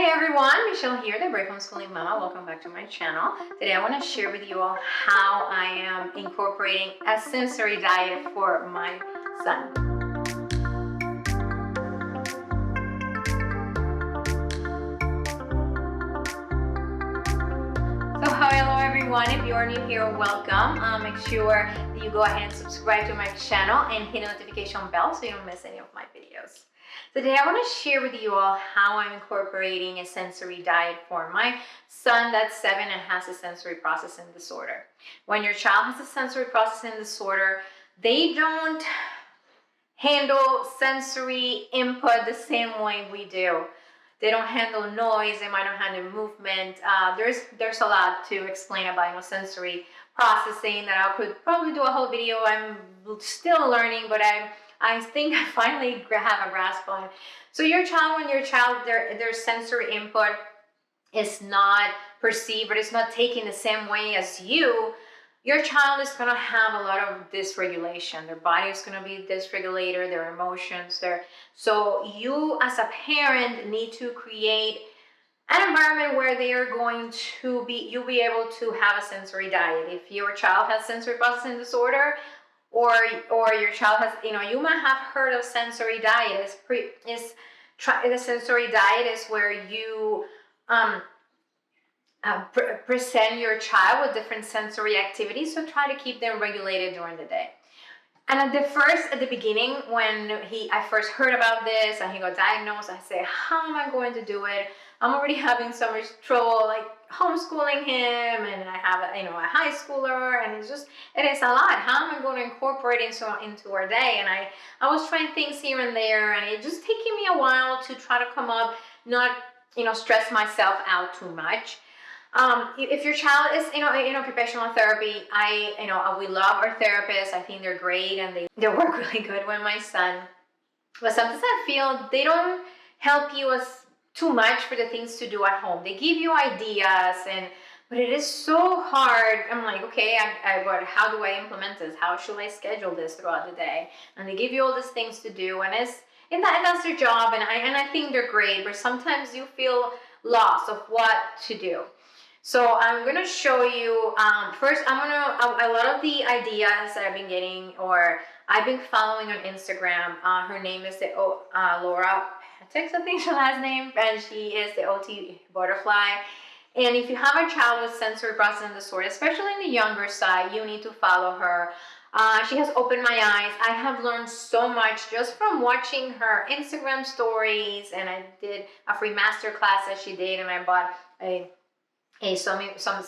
Hey everyone, Michelle here, the Brave Homeschooling Mama. Welcome back to my channel. Today I want to share with you all how I am incorporating a sensory diet for my son. So hello everyone, if you are new here, welcome. Make sure that you go ahead and subscribe to my channel and hit the notification bell so you don't miss any of my videos. Today I want to share with you all how I'm incorporating a sensory diet for my son that's 7 and has a sensory processing disorder. When your child has a sensory processing disorder, they don't handle sensory input the same way we do. They don't handle noise, they might not handle movement. There's a lot to explain about sensory processing that I could probably do a whole video. I'm still learning, but I think I finally have a grasp on. So when your child, their sensory input is not perceived, but it's not taken the same way as you, your child is going to have a lot of dysregulation. Their body is going to be dysregulated, their emotions. So you as a parent need to create an environment where they are going to you'll be able to have a sensory diet. If your child has sensory processing disorder, or your child has, you might have heard of sensory diet. The sensory diet is where you present your child with different sensory activities, so try to keep them regulated during the day. And at the beginning, when I first heard about this and he got diagnosed, I said, how am I going to do it? I'm already having so much trouble, like homeschooling him, and I have a high schooler, and it is a lot. How am I going to incorporate into our day? And I was trying things here and there, and it just taking me a while to try to come up, not stress myself out too much. If your child is in occupational therapy, we love our therapists. I think they're great and they work really good with my son. But sometimes I feel they don't help you too much for the things to do at home. They give you ideas, but it is so hard. I'm like, okay, but how do I implement this? How should I schedule this throughout the day? And they give you all these things to do, and that's their job, and I think they're great. But sometimes you feel lost of what to do. So I'm going to show you, first a lot of the ideas that I've been getting, or I've been following on Instagram. Her name is Laura Petex, I think her last name, and she is the OT Butterfly. And if you have a child with sensory processing disorder, especially in the younger side, you need to follow her. She has opened my eyes. I have learned so much just from watching her Instagram stories, and I did a free master class that she did, and I bought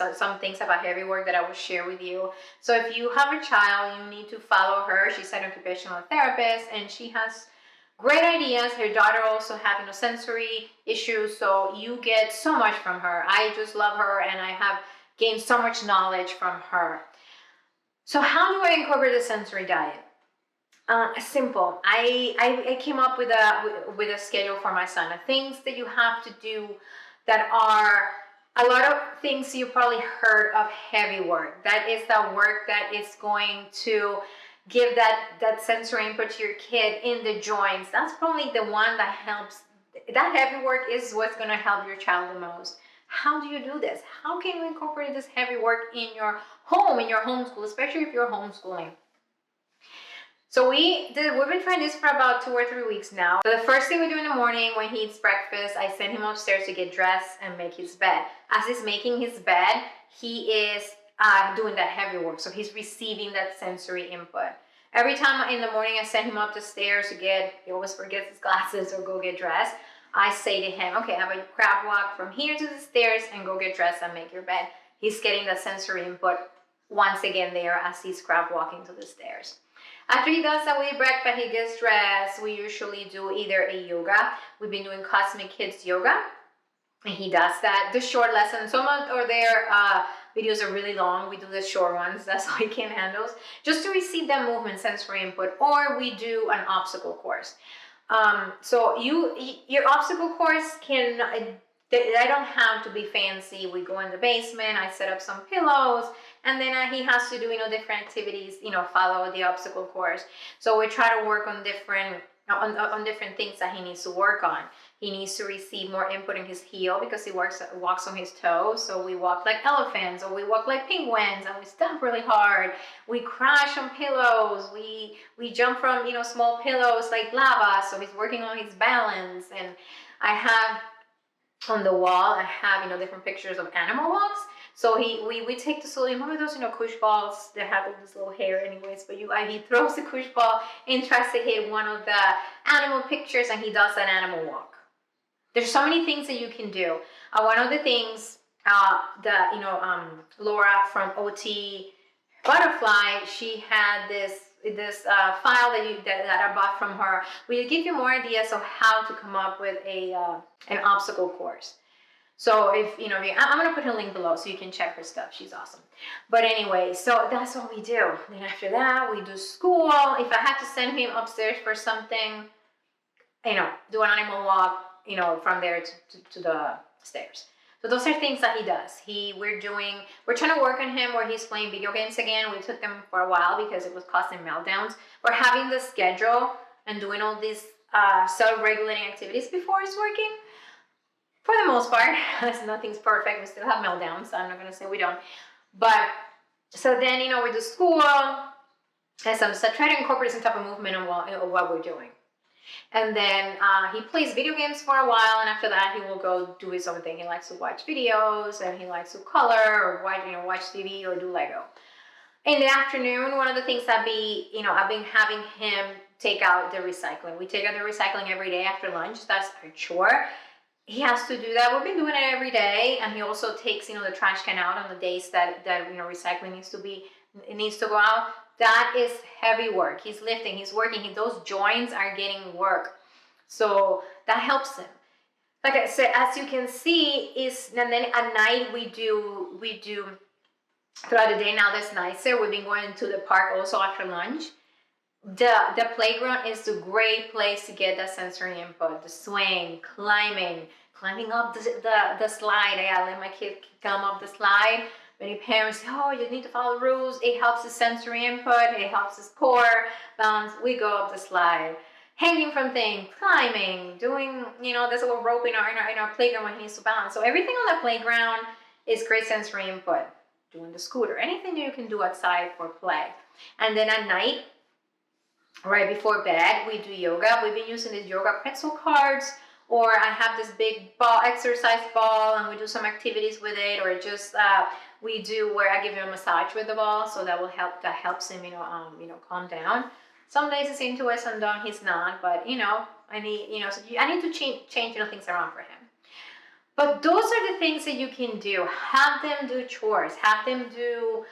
some things about heavy work that I will share with you. So if you have a child, you need to follow her. She's an occupational therapist, and she has great ideas. Her daughter also has sensory issues, so you get so much from her. I just love her, and I have gained so much knowledge from her. So how do I incorporate the sensory diet? Simple. I came up with a schedule for my son. The things that you have to do that are a lot of things you probably heard of heavy work. That is the work that is going to give that sensory input to your kid in the joints. That's probably the one that helps. That heavy work is what's going to help your child the most. How do you do this? How can you incorporate this heavy work in your home, in your homeschool, especially if you're homeschooling? So we've been trying this for about 2 or 3 weeks now. So the first thing we do in the morning when he eats breakfast, I send him upstairs to get dressed and make his bed. As he's making his bed, he is doing that heavy work. So he's receiving that sensory input. Every time in the morning I send him up the stairs he always forgets his glasses or go get dressed. I say to him, okay, how about you crab walk from here to the stairs and go get dressed and make your bed. He's getting that sensory input once again there as he's crab walking to the stairs. After he does that, we eat breakfast, he gets dressed. We usually do either a yoga. We've been doing Cosmic Kids Yoga, and he does that. The short lessons, some of their videos are really long. We do the short ones, that's all he can handle, just to receive that movement, sensory input. Or we do an obstacle course. So your obstacle course they don't have to be fancy. We go in the basement, I set up some pillows, and then he has to do different activities, follow the obstacle course. So we try to work on different things that he needs to work on. He needs to receive more input in his heel because he walks on his toes. So we walk like elephants, or we walk like penguins, and we stomp really hard. We crash on pillows. We jump from small pillows like lava. So he's working on his balance. And I have on the wall, I have different pictures of animal walks. So we take the sodium, remember those kush balls that have all this little hair anyways, but he throws the kush ball and tries to hit one of the animal pictures, and he does an animal walk. There's so many things that you can do. One of the things Laura from OT Butterfly, she had this file that I bought from her. Will give you more ideas of how to come up with an obstacle course. So if I'm gonna put her link below so you can check her stuff. She's awesome. But anyway, so that's what we do. Then after that, we do school. If I had to send him upstairs for something, do an animal walk, from there to the stairs. So those are things that he does. We're trying to work on him where he's playing video games again. We took them for a while because it was causing meltdowns. We're having the schedule and doing all these self-regulating activities before he's working. For the most part, nothing's perfect. We still have meltdowns. So I'm not going to say we don't. But so then, we do school. And so I try to incorporate some type of movement in what we're doing. And then he plays video games for a while, and after that he will go do his own thing. He likes to watch videos, and he likes to color or watch TV or do Lego. In the afternoon, one of the things I've been having him take out the recycling. We take out the recycling every day after lunch. That's our chore. He has to do that. We've been doing it every day, and he also takes the trash can out on the days that recycling needs to go out. That is heavy work. He's lifting, he's working. Those joints are getting work. So that helps him. Like I said, as you can see, and then at night we do throughout the day. Now that's nicer. We've been going to the park also after lunch. The playground is a great place to get that sensory input. The swing, climbing up the slide. I let my kid come up the slide. Many parents say, oh, you need to follow the rules. It helps the sensory input. It helps his core balance. We go up the slide. Hanging from things, climbing, doing, there's a little rope in our playground when he needs to balance. So everything on the playground is great sensory input. Doing the scooter, anything that you can do outside for play. And then at night, right before bed, we do yoga. We've been using these yoga pretzel cards, or I have this big exercise ball, and we do some activities with it, or just we do where I give him a massage with the ball, so that helps him, calm down. Some days he's into it, some don't, he's not, but I need to change things around for him. But those are the things that you can do. Have them do chores. Have them do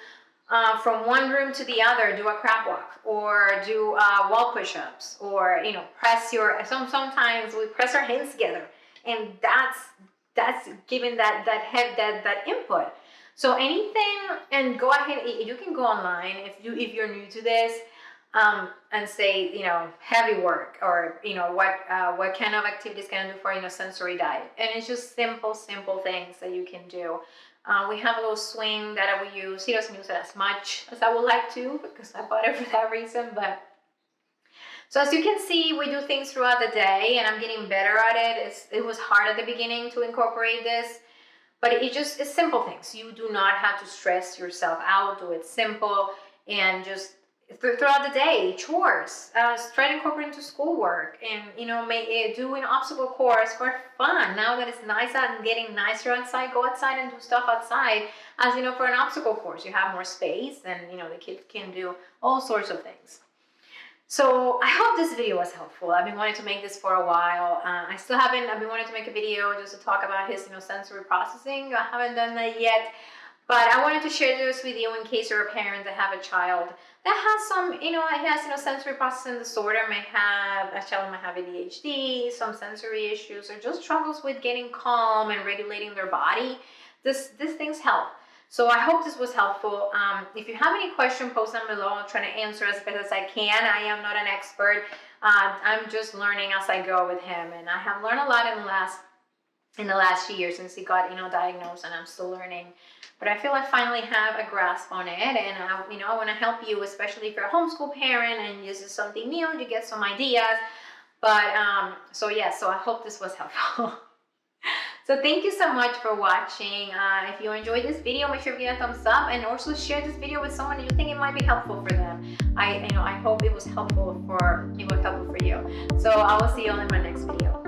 from one room to the other, do a crab walk, or do wall push-ups, or press sometimes we press our hands together, and that's giving that input. So anything, and go ahead, you can go online if you're new to this, and say heavy work, or what kind of activities can I do for sensory diet, and it's just simple things that you can do. We have a little swing that I will use. He doesn't use it as much as I would like to because I bought it for that reason. But so as you can see, we do things throughout the day, and I'm getting better at it. It was hard at the beginning to incorporate this, but it's simple things. You do not have to stress yourself out. Do it simple, and just throughout the day, chores, try to incorporate into schoolwork, and do an obstacle course for fun. Now that it's nice out and getting nicer outside, go outside and do stuff outside. As for an obstacle course, you have more space, and the kids can do all sorts of things. So I hope this video was helpful. I've been wanting to make this for a while. I've been wanting to make a video just to talk about his sensory processing. I haven't done that yet. But I wanted to share this with you in case you're a parent that have a child that has some, sensory processing disorder, a child might have ADHD, some sensory issues, or just struggles with getting calm and regulating their body. These things help. So I hope this was helpful. If you have any question, post them below. I'll try to answer as best as I can. I am not an expert. I'm just learning as I go with him, and I have learned a lot in the last year since he got diagnosed, and I'm still learning. But I feel I finally have a grasp on it, and I want to help you, especially if you're a homeschool parent and this is something new, to get some ideas. But so yeah, so I hope this was helpful. So thank you so much for watching. If you enjoyed this video, make sure to give it a thumbs up, and also share this video with someone you think it might be helpful for them. I hope it was helpful for you. So I will see you all in my next video.